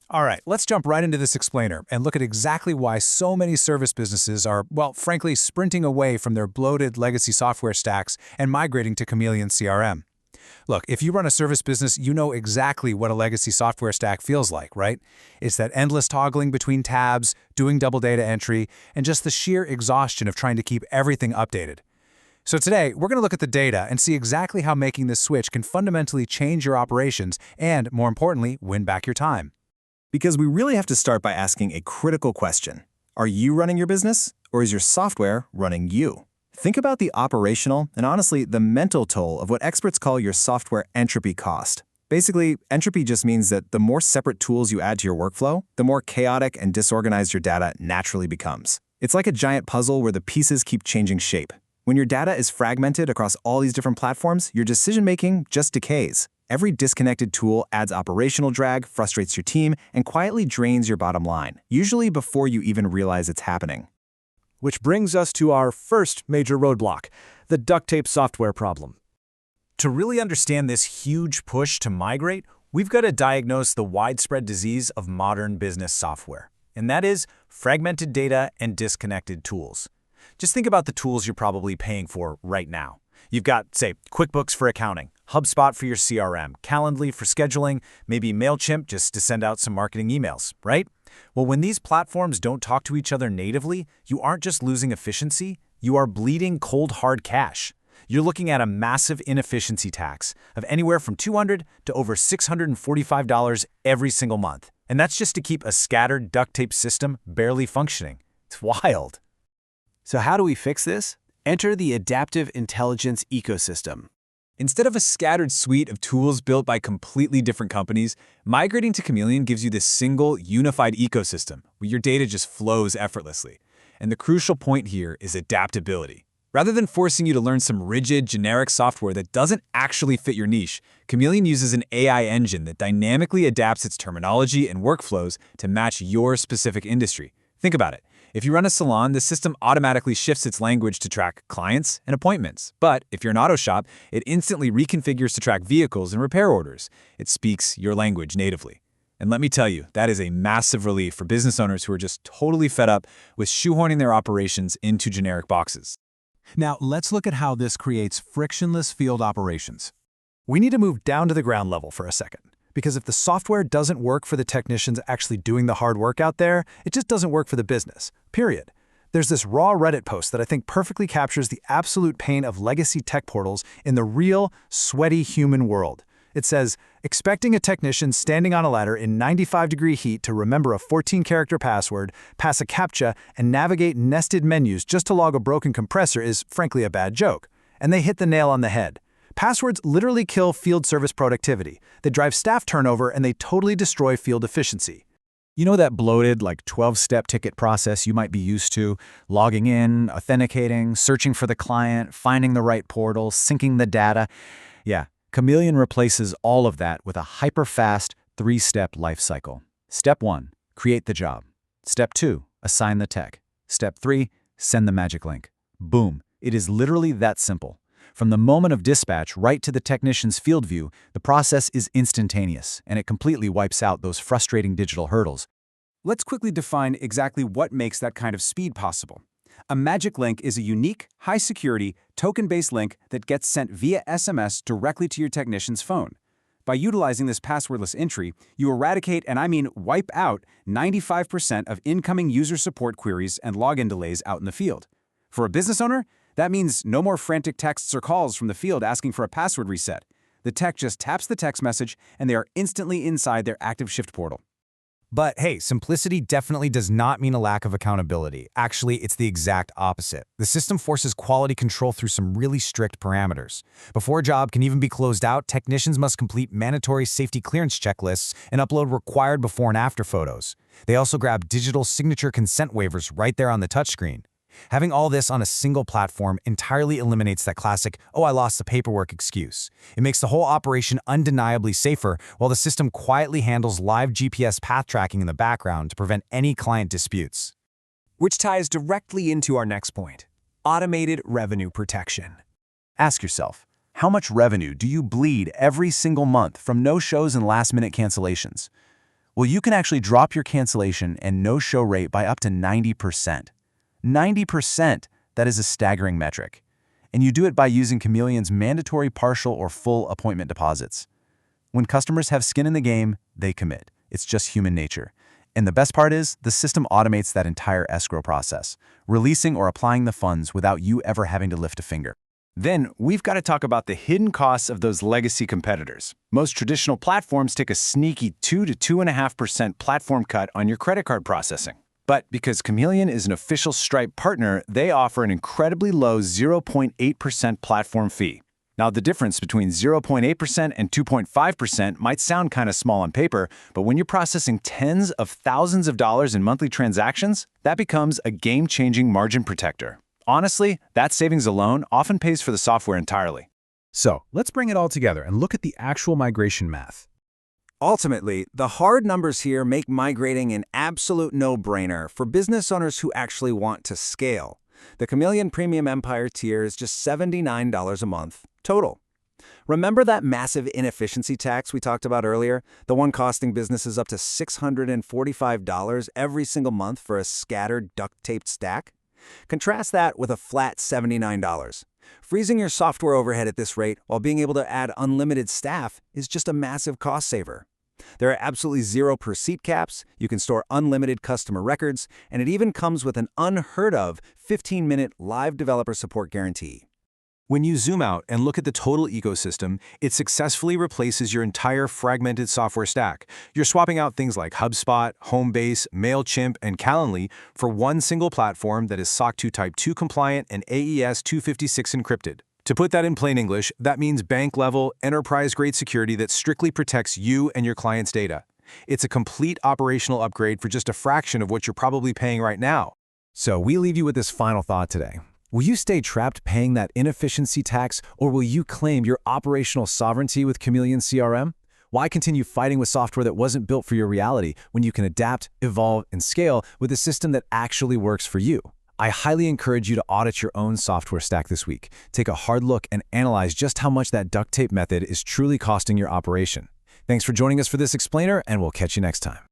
All right, let's jump right into this explainer and look at exactly why so many service businesses are, well, frankly, sprinting away from their bloated legacy software stacks and migrating to Chameleon-CRM. Look, if you run a service business, you know exactly what a legacy software stack feels like, right? It's that endless toggling between tabs, doing double data entry, and just the sheer exhaustion of trying to keep everything updated. So today, we're going to look at the data and see exactly how making this switch can fundamentally change your operations and, more importantly, win back your time. Because we really have to start by asking a critical question. Are you running your business, or is your software running you? Think about the operational and honestly the mental toll of what experts call your software entropy cost. Basically, entropy just means that the more separate tools you add to your workflow, the more chaotic and disorganized your data naturally becomes. It's like a giant puzzle where the pieces keep changing shape. When your data is fragmented across all these different platforms, your decision-making just decays. Every disconnected tool adds operational drag, frustrates your team, and quietly drains your bottom line, usually before you even realize it's happening. Which brings us to our first major roadblock, the duct tape software problem. To really understand this huge push to migrate, we've got to diagnose the widespread disease of modern business software, and that is fragmented data and disconnected tools. Just think about the tools you're probably paying for right now. You've got, say, QuickBooks for accounting, HubSpot for your CRM, Calendly for scheduling, maybe MailChimp just to send out some marketing emails, right? Well, when these platforms don't talk to each other natively, you aren't just losing efficiency, you are bleeding cold hard cash. You're looking at a massive inefficiency tax of anywhere from $200 to over $645 every single month. And that's just to keep a scattered duct tape system barely functioning. It's wild. So how do we fix this? Enter the Adaptive Intelligence ecosystem. Instead of a scattered suite of tools built by completely different companies, migrating to Chameleon gives you this single, unified ecosystem where your data just flows effortlessly. And the crucial point here is adaptability. Rather than forcing you to learn some rigid, generic software that doesn't actually fit your niche, Chameleon uses an AI engine that dynamically adapts its terminology and workflows to match your specific industry. Think about it. If you run a salon, the system automatically shifts its language to track clients and appointments. But if you're an auto shop, it instantly reconfigures to track vehicles and repair orders. It speaks your language natively. And let me tell you, that is a massive relief for business owners who are just totally fed up with shoehorning their operations into generic boxes. Now, let's look at how this creates frictionless field operations. We need to move down to the ground level for a second. Because if the software doesn't work for the technicians actually doing the hard work out there, it just doesn't work for the business, period. There's this raw Reddit post that I think perfectly captures the absolute pain of legacy tech portals in the real, sweaty human world. It says, expecting a technician standing on a ladder in 95-degree heat to remember a 14-character password, pass a CAPTCHA, and navigate nested menus just to log a broken compressor is, frankly, a bad joke. And they hit the nail on the head. Passwords literally kill field service productivity. They drive staff turnover, and they totally destroy field efficiency. You know that bloated, 12-step ticket process you might be used to? Logging in, authenticating, searching for the client, finding the right portal, syncing the data. Yeah, Chameleon replaces all of that with a hyper-fast, 3-step lifecycle. Step 1, create the job. Step 2, assign the tech. Step 3, send the magic link. Boom. It is literally that simple. From the moment of dispatch right to the technician's field view, the process is instantaneous, and it completely wipes out those frustrating digital hurdles. Let's quickly define exactly what makes that kind of speed possible. A magic link is a unique, high-security, token-based link that gets sent via SMS directly to your technician's phone. By utilizing this passwordless entry, you eradicate, and I mean wipe out, 95% of incoming user support queries and login delays out in the field. For a business owner, that means no more frantic texts or calls from the field asking for a password reset. The tech just taps the text message, and they are instantly inside their active shift portal. But hey, simplicity definitely does not mean a lack of accountability. Actually, it's the exact opposite. The system forces quality control through some really strict parameters. Before a job can even be closed out, technicians must complete mandatory safety clearance checklists and upload required before and after photos. They also grab digital signature consent waivers right there on the touchscreen. Having all this on a single platform entirely eliminates that classic, "oh, I lost the paperwork" excuse. It makes the whole operation undeniably safer, while the system quietly handles live GPS path tracking in the background to prevent any client disputes. Which ties directly into our next point, automated revenue protection. Ask yourself, how much revenue do you bleed every single month from no-shows and last-minute cancellations? Well, you can actually drop your cancellation and no-show rate by up to 90%. 90%! That is a staggering metric. And you do it by using Chameleon's mandatory partial or full appointment deposits. When customers have skin in the game, they commit. It's just human nature. And the best part is, the system automates that entire escrow process, releasing or applying the funds without you ever having to lift a finger. Then, we've got to talk about the hidden costs of those legacy competitors. Most traditional platforms take a sneaky 2 to 2.5% platform cut on your credit card processing. But because Chameleon is an official Stripe partner, they offer an incredibly low 0.8% platform fee. Now, the difference between 0.8% and 2.5% might sound kind of small on paper, but when you're processing tens of thousands of dollars in monthly transactions, that becomes a game-changing margin protector. Honestly, that savings alone often pays for the software entirely. So, let's bring it all together and look at the actual migration math. Ultimately, the hard numbers here make migrating an absolute no-brainer for business owners who actually want to scale. The Chameleon Premium Empire tier is just $79 a month total. Remember that massive inefficiency tax we talked about earlier? The one costing businesses up to $645 every single month for a scattered duct-taped stack? Contrast that with a flat $79. Freezing your software overhead at this rate while being able to add unlimited staff is just a massive cost saver. There are absolutely zero per seat caps, you can store unlimited customer records, and it even comes with an unheard of 15-minute live developer support guarantee. When you zoom out and look at the total ecosystem, it successfully replaces your entire fragmented software stack. You're swapping out things like HubSpot, Homebase, MailChimp, and Calendly for one single platform that is SOC 2 Type 2 compliant and AES 256 encrypted. To put that in plain English, that means bank-level, enterprise-grade security that strictly protects you and your client's data. It's a complete operational upgrade for just a fraction of what you're probably paying right now. So we leave you with this final thought today. Will you stay trapped paying that inefficiency tax, or will you claim your operational sovereignty with Chameleon-CRM? Why continue fighting with software that wasn't built for your reality when you can adapt, evolve, and scale with a system that actually works for you? I highly encourage you to audit your own software stack this week. Take a hard look and analyze just how much that duct tape method is truly costing your operation. Thanks for joining us for this explainer, and we'll catch you next time.